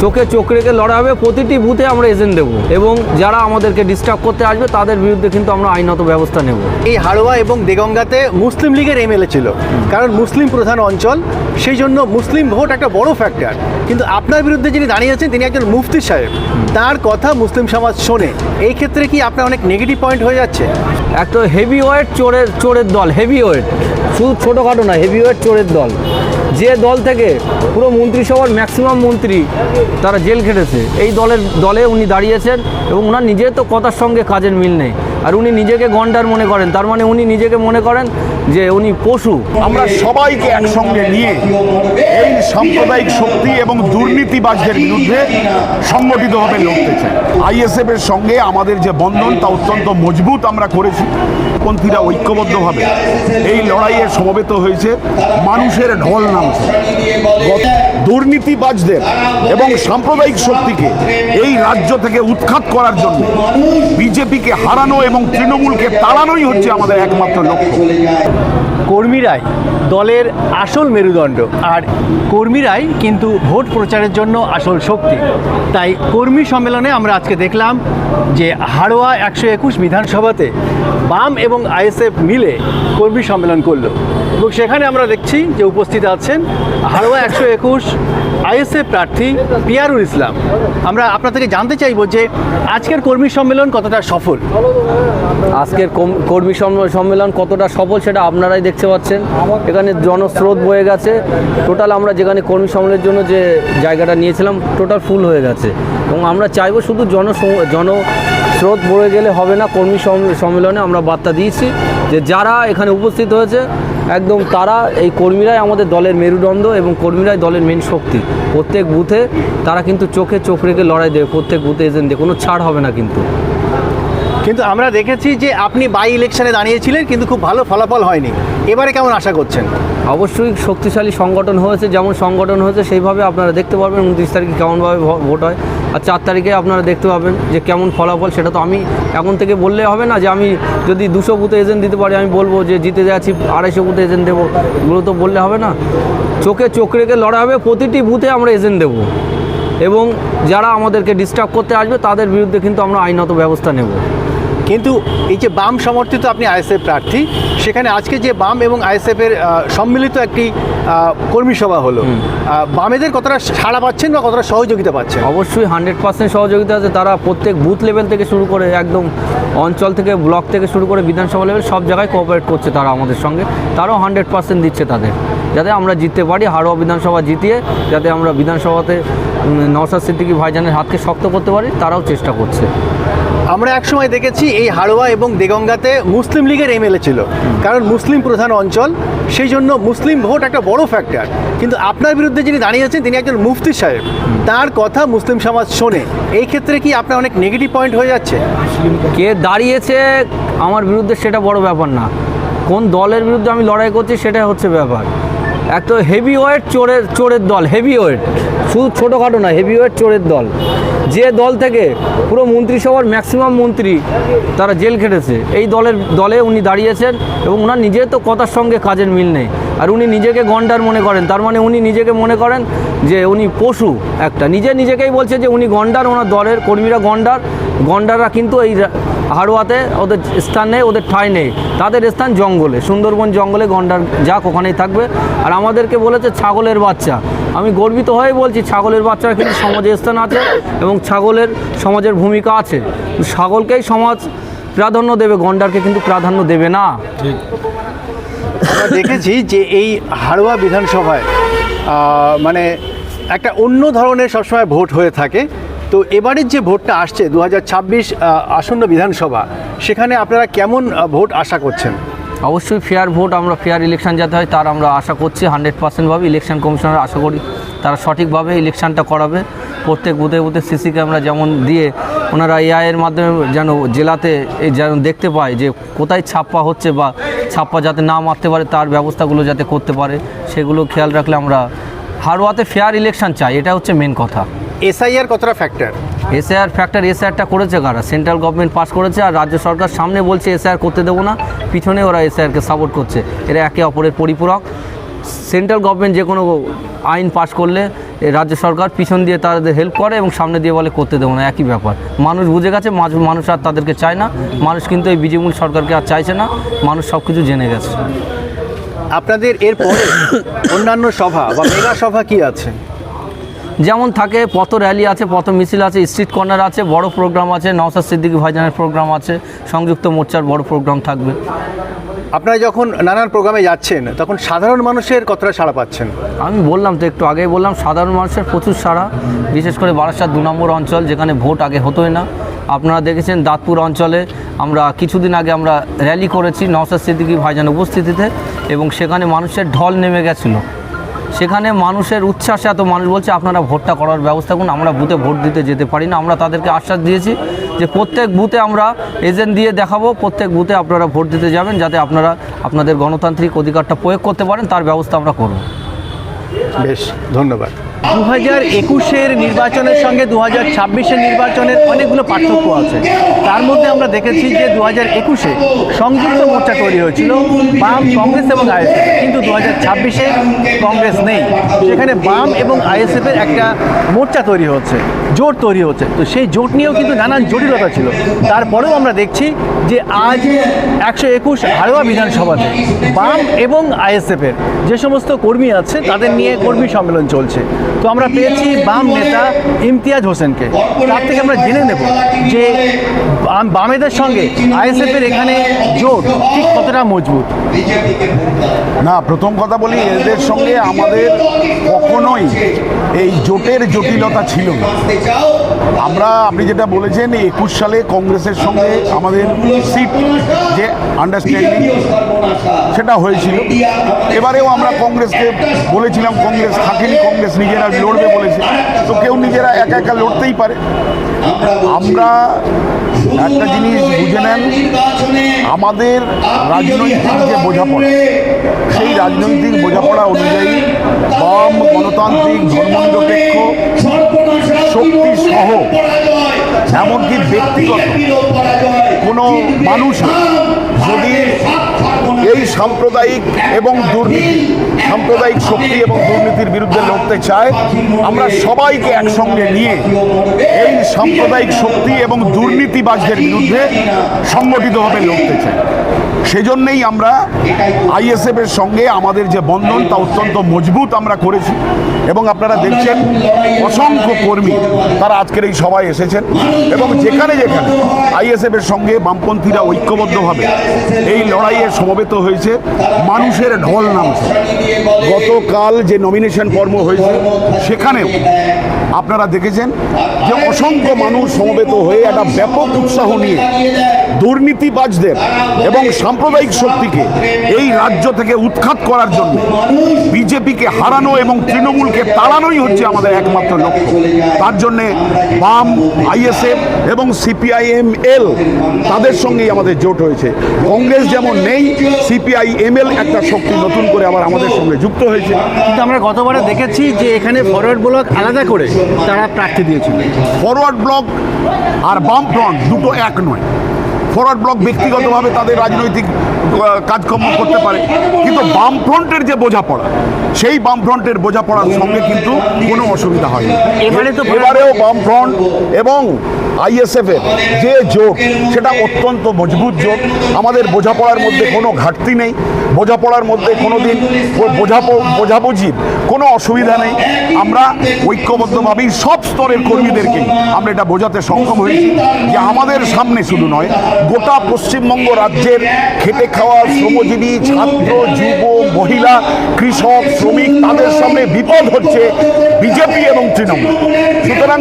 চোখে চোখ রেখে লড়া হবে। প্রতিটি বুথে আমরা এজেন্ট দেবো এবং যারা আমাদেরকে ডিস্টার্ব করতে আসবে তাদের বিরুদ্ধে কিন্তু আমরা আইনত ব্যবস্থা নেব। এই হাড়োয়া এবং দেগঙ্গাতে মুসলিম লীগের এমএলএ ছিল, কারণ মুসলিম প্রধান অঞ্চল, সেই জন্য মুসলিম ভোট একটা বড় ফ্যাক্টর। কিন্তু আপনার বিরুদ্ধে যিনি দাঁড়িয়েছেন তিনি একজন মুফতি সাহেব, তার কথা মুসলিম সমাজ শোনে। এই ক্ষেত্রে কি আপনার অনেক নেগেটিভ পয়েন্ট হয়ে যাচ্ছে? একটা হেভিওয়েট চোরের দল, হেভিওয়েট, শুধু ছোটোখাটো না, হেভিওয়েট চোরের দল। যে দল থেকে পুরো মন্ত্রিসভার ম্যাক্সিমাম মন্ত্রী তারা জেল খেটেছে, এই দলে উনি দাঁড়িয়েছেন এবং ওনার নিজের তো কথার সঙ্গে কাজের মিল নেই। আর উনি নিজেকে গন্ডার মনে করেন, তার মানে উনি নিজেকে মনে করেন যে উনি পশু। আমরা সবাইকে একসঙ্গে নিয়ে এই সাম্প্রদায়িক শক্তি এবং দুর্নীতিবাজদের বিরুদ্ধে সংগঠিতভাবে লড়তে চাই। আইএসএফ এর সঙ্গে আমাদের যে বন্ধন তা অত্যন্ত মজবুত আমরা করেছি। পন্থীরা ঐক্যবদ্ধভাবে এই লড়াইয়ে সমবেত হয়েছে, মানুষের ঢল নামছে। দুর্নীতিবাজদের এবং সাম্প্রদায়িক শক্তিকে এই রাজ্য থেকে উৎখাত করার জন্য বিজেপিকে হারানো এবং তৃণমূলকে তাড়ানোই হচ্ছে আমাদের একমাত্র লক্ষ্য। কর্মীরাই দলের আসল মেরুদণ্ড, আর কর্মীরাই কিন্তু ভোট প্রচারের জন্য আসল শক্তি। তাই কর্মী সম্মেলনে আমরা আজকে দেখলাম যে হাড়োয়া 121 বিধানসভাতে বাম এবং আইএসএফ মিলে কর্মী সম্মেলন করলো এবং সেখানে আমরা দেখছি যে উপস্থিত আছেন হাড়োয়া 121 আইএসএফ প্রার্থী পিয়ারুল ইসলাম। আমরা আপনার থেকে জানতে চাইবো যে আজকের কর্মী সম্মেলন কতটা সফল। আজকের কর্মী সম্মেলন কতটা সফল সেটা আপনারাই দেখতে পাচ্ছেন। এখানে জনস্রোত বয়ে গেছে। টোটাল আমরা যেখানে কর্মী সম্মেলনের জন্য যে জায়গাটা নিয়েছিলাম টোটাল ফুল হয়ে গেছে এবং আমরা চাইবো শুধু জনস্রোত বয়ে গেলে হবে না। কর্মী সম্মেলনে আমরা বার্তা দিয়েছি যে যারা এখানে উপস্থিত হয়েছে একদম তারা এই কর্মীরাই আমাদের দলের মেরুদণ্ড এবং কর্মীরাই দলের মেন শক্তি। প্রত্যেক বুথে তারা কিন্তু চোখে চোখ রেখে লড়াই দেবে, প্রত্যেক বুথে এজেন্ট দিয়ে, কোনো ছাড় হবে না। কিন্তু আমরা দেখেছি যে আপনি বাই ইলেকশনে দাঁড়িয়েছিলেন কিন্তু খুব ভালো ফলাফল হয়নি, এবারে কেমন আশা করছেন? অবশ্যই শক্তিশালী সংগঠন হয়েছে, যেমন সংগঠন হয়েছে সেইভাবে আপনারা দেখতে পারবেন 29 তারিখে কেমনভাবে ভোট হয়, আর 4 তারিখে আপনারা দেখতে পাবেন যে কেমন ফলাফল। সেটা তো আমি এখন থেকে বললে হবে না যে আমি যদি 200 বুথে এজেন্ট দিতে পারি আমি বলবো যে জিতে যাচ্ছি 250 বুথে এজেন্ট দেবো, এগুলো তো বললে হবে না। চোখে চোখ রেখে লড়া হবে, প্রতিটি বুথে আমরা এজেন্ট দেবো এবং যারা আমাদেরকে ডিস্টার্ব করতে আসবে তাদের বিরুদ্ধে কিন্তু আমরা আইনত ব্যবস্থা নেব। কিন্তু এই যে বাম সমর্থিত আপনি আইএসএফ প্রার্থী, সেখানে আজকে যে বাম এবং আইএসএফের সম্মিলিত একটি কর্মী সভা হলো, বামেদের কতটা সাড়া পাচ্ছেন বা কতটা সহযোগিতা পাচ্ছেন? অবশ্যই 100% সহযোগিতা আছে। তারা প্রত্যেক বুথ লেভেল থেকে শুরু করে একদম অঞ্চল থেকে ব্লক থেকে শুরু করে বিধানসভা লেভেল সব জায়গায় কোঅপারেট করছে তারা আমাদের সঙ্গে। তারাও 100% দিচ্ছে তাদের, যাতে আমরা জিততে পারি, হাড়োয়া বিধানসভা জিতিয়ে যাতে আমরা বিধানসভাতে নওশাদ সিদ্দিকী ভাইজানের হাতকে শক্ত করতে পারি, তারাও চেষ্টা করছে। আমরা একসময় দেখেছি এই হাড়োয়া এবং দেগঙ্গাতে মুসলিম লীগের এমএলএ ছিল, কারণ মুসলিম প্রধান অঞ্চল, সেই জন্য মুসলিম ভোট একটা বড় ফ্যাক্টর। কিন্তু আপনার বিরুদ্ধে যিনি দাঁড়িয়েছেন তিনি একজন মুফতি সাহেব, তার কথা মুসলিম সমাজ শোনে। এই ক্ষেত্রে কি আপনার অনেক নেগেটিভ পয়েন্ট হয়ে যাচ্ছে? কে দাঁড়িয়েছে আমার বিরুদ্ধে সেটা বড় ব্যাপার না, কোন দলের বিরুদ্ধে আমি লড়াই করছি সেটাই হচ্ছে ব্যাপার। একটা হেভিওয়েট চোরের দল, হেভিওয়েট, শুধু ছোটোখাটো না, হেভিওয়েট চোরের দল। যে দল থেকে পুরো মন্ত্রিসভার ম্যাক্সিমাম মন্ত্রী তারা জেল খেটেছে, এই দলে উনি দাঁড়িয়েছেন এবং ওনার নিজের তো কথার সঙ্গে কাজের মিল নেই। আর উনি নিজেকে গন্ডার মনে করেন, তার মানে উনি নিজেকে মনে করেন যে উনি পশু একটা। নিজেকেই বলছে যে উনি গন্ডার, ওনার দলের কর্মীরা গন্ডাররা কিন্তু এই হাড়োয়াতে ওদের স্থান নেই, ওদের ঠাঁই নেই। তাদের স্থান জঙ্গলে, সুন্দরবন জঙ্গলে গন্ডার যাক ওখানেই থাকবে। আর আমাদেরকে বলেছে ছাগলের বাচ্চা। আমি গর্বিত হয়ে বলছি ছাগলের বাচ্চারা কিন্তু সমাজে স্থান আছে এবং ছাগলের সমাজের ভূমিকা আছে। ছাগলকেই সমাজ প্রাধান্য দেবে, গন্ডারকে কিন্তু প্রাধান্য দেবে না। আমরা দেখেছি যে এই হাড়োয়া বিধানসভায় মানে একটা অন্য ধরনের সবসময় ভোট হয়ে থাকে। তো এবারের যে ভোটটা আসছে 2026 আসন্ন বিধানসভা, সেখানে আপনারা কেমন ভোট আশা করছেন? অবশ্যই ফেয়ার ভোট, আমরা ফেয়ার ইলেকশন যাতে হয় তার আমরা আশা করছি 100%ভাবে। ইলেকশন কমিশনার আশা করি তারা সঠিকভাবে ইলেকশনটা করাবে। প্রত্যেক বুথে বুথে সিসি ক্যামেরা যেমন দিয়ে ওনারা এআইয়ের মাধ্যমে যেন জেলাতে যেন দেখতে পায় যে কোথায় ছাপ্পা হচ্ছে বা ছাপ্পা যাতে না মারতে পারে তার ব্যবস্থাগুলো যাতে করতে পারে, সেগুলো খেয়াল রাখলে আমরা হাড়োয়াতে ফেয়ার ইলেকশন চাই, এটা হচ্ছে মেন কথা। এসআইআর কতটা ফ্যাক্টর? এসআইআরটা করেছে কারা? সেন্ট্রাল গভর্নমেন্ট পাস করেছে, আর রাজ্য সরকার সামনে বলছে এসআইআর করতে দেবো না, পিছনে ওরা এসআইআরকে সাপোর্ট করছে। এরা একে অপরের পরিপূরক। সেন্ট্রাল গভর্নমেন্ট যে কোনো আইন পাস করলে এই রাজ্য সরকার পিছন দিয়ে তাদের হেল্প করে এবং সামনে দিয়ে বলে করতে দেবো না, একই ব্যাপার। মানুষ বুঝে গেছে, মানুষ আর তাদেরকে চায় না। মানুষ কিন্তু এই বিজেপি সরকারকে আর চাইছে না, মানুষ সব কিছু জেনে গেছে। আপনাদের এরপরে অন্যান্য সভা বা মেগা সভা কি আছে? যেমন থাকে, পথ র্যালি আছে, পথ মিছিল আছে, স্ট্রিট কর্নার আছে, বড় প্রোগ্রাম আছে, নওশাদ সিদ্দিকী ভাইজানের প্রোগ্রাম আছে, সংযুক্ত মোর্চার বড় প্রোগ্রাম থাকবে। আপনারা যখন নানান প্রোগ্রামে যাচ্ছেন তখন সাধারণ মানুষের কতটা সাড়া পাচ্ছেন? আমি বললাম তো, একটু আগেই বললাম, সাধারণ মানুষের প্রচুর সাড়া, বিশেষ করে বারাসাত 2 নম্বর অঞ্চল, যেখানে ভোট আগে হতোই না। আপনারা দেখেছেন দাঁতপুর অঞ্চলে আমরা কিছুদিন আগে আমরা র্যালি করেছি নওশাদ সিদ্দিকী ভাইজান উপস্থিতিতে, এবং সেখানে মানুষের ঢল নেমে গেছিলো। সেখানে মানুষের উচ্ছ্বাসে এত মানুষ বলছে আপনারা ভোটটা করার ব্যবস্থা করুন, আমরা বুথে ভোট দিতে যেতে পারি না। আমরা তাদেরকে আশ্বাস দিয়েছি যে প্রত্যেক বুথে আমরা এজেন্ট দিয়ে দেখাবো, প্রত্যেক বুথে আপনারা ভোট দিতে যাবেন, যাতে আপনারা আপনাদের গণতান্ত্রিক অধিকারটা প্রয়োগ করতে পারেন, তার ব্যবস্থা আমরা করব। বেশ, ধন্যবাদ। 2021-এর নির্বাচনের সঙ্গে 2026-এর নির্বাচনের অনেকগুলো পার্থক্য আছে। তার মধ্যে আমরা দেখেছি যে 2021-এ সংযুক্ত মোর্চা তৈরি হয়েছিল বাম, কংগ্রেস এবং আইএসএফ, কিন্তু 2026-এ কংগ্রেস নেই, সেখানে বাম এবং আইএসএফের একটা মোর্চা তৈরি হচ্ছে, জোট তৈরি হচ্ছে। তো সেই জোট নিয়েও কিন্তু নানান জটিলতা ছিল। তারপরেও আমরা দেখছি যে আজ 121 হাড়োয়া বিধানসভাতে বাম এবং আইএসএফের যে সমস্ত কর্মী আছে তাদের নিয়ে কর্মী সম্মেলন চলছে। তো আমরা পেয়েছি বাম নেতা ইমতিয়াজ হোসেনকে, তার থেকে আমরা জেনে নেব যে বামেদের সঙ্গে আইএসএফের এখানে জোট ঠিক কতটা মজবুত। না, প্রথম কথা বলি, এদের সঙ্গে আমাদের কখনোই এই জোটের জটিলতা ছিল না। আপনি যেটা বলেছেন, 21 সালে কংগ্রেসের সঙ্গে আমাদের সিট যে আন্ডারস্ট্যান্ডিং সেটা হয়েছিল। এবারেও আমরা কংগ্রেসকে বলেছিলাম, কংগ্রেস থাকেনি, কংগ্রেস নিজেরা লড়বে বলেছে, তো কেউ নিজেরা একা একা লড়তেই পারে। আমরা একটা জিনিস বুঝে নেন, আমাদের রাজনৈতিক যে বোঝাপড়া, সেই রাজনৈতিক বোঝাপড়া অনুযায়ী বাম, গণতান্ত্রিক, ধর্মনিরপেক্ষ শক্তি সহ এমনকি ব্যক্তিগত কোনো মানুষ যদি এই সাম্প্রদায়িক এবং দুর্নীতি, সাম্প্রদায়িক শক্তি এবং দুর্নীতির বিরুদ্ধে লড়তে চায়, আমরা সবাইকে একসঙ্গে নিয়ে এই সাম্প্রদায়িক শক্তি এবং দুর্নীতিবাজদের বিরুদ্ধে সংগঠিতভাবে লড়তে চাই। সেজন্যই আমরা আইএসএফের সঙ্গে আমাদের যে বন্ধন তা অত্যন্ত মজবুত আমরা করেছি, এবং আপনারা দেখছেন অসংখ্য কর্মী তারা আজকের এই সভায় এসেছেন, এবং যেখানে যেখানে আইএসএফের সঙ্গে বামপন্থীরা ঐক্যবদ্ধভাবে এই লড়াইয়ে সমবেত হয়েছে, মানুষের ঢল নামছে। গতকাল যে নমিনেশন পর্ব হয়েছে সেখানেও আপনারা দেখেছেন যে অসংখ্য মানুষ সমবেত হয়ে একটা ব্যাপক উৎসাহ নিয়ে দুর্নীতিবাজদের এবং সাম্প্রদায়িক শক্তিকে এই রাজ্য থেকে উৎখাত করার জন্য বিজেপিকে হারানো এবং তৃণমূলকে তাড়ানোই হচ্ছে আমাদের একমাত্র লক্ষ্য। তার জন্যে বাম, আইএসএফ এবং সিপিআইএমএল তাদের সঙ্গেই আমাদের জোট হয়েছে। কংগ্রেস যেমন নেই, সিপিআইএমএল একটা শক্তি নতুন করে আবার আমাদের সঙ্গে যুক্ত হয়েছে। কিন্তু আমরা গতবারে দেখেছি যে এখানে ফরওয়ার্ড ব্লক আলাদা করে তারা প্রার্থী দিয়েছিল। ফরওয়ার্ড ব্লক আর বাম ফ্রন্ট দুটো এক নয়। ফরওয়ার্ড ব্লক ব্যক্তিগতভাবে তাদের রাজনৈতিক কাজকর্ম করতে পারে, কিন্তু বামফ্রন্টের যে বোঝাপড়া, সেই বামফ্রন্টের বোঝাপড়ার সঙ্গে কিন্তু কোনো অসুবিধা হয়নি। এবারেও বামফ্রন্ট এবং আইএসএফের যে জোট, সেটা অত্যন্ত মজবুত জোট। আমাদের বোঝাপড়ার মধ্যে কোনো ঘাটতি নেই, বোঝাপড়ার মধ্যে কোনো দিন বোঝাবুঝির কোনো অসুবিধা নেই। আমরা ঐক্যবদ্ধভাবেই সব স্তরের কর্মীদেরকে আমরা এটা বোঝাতে সক্ষম হয়েছি যে আমাদের সামনে শুধু নয়, গোটা পশ্চিমবঙ্গ রাজ্যের খেটে খাওয়া শ্রমজীবী, ছাত্র, যুব, মহিলা, কৃষক, শ্রমিক, তাদের সামনে বিপদ হচ্ছে বিজেপি এবং তৃণমূল। সুতরাং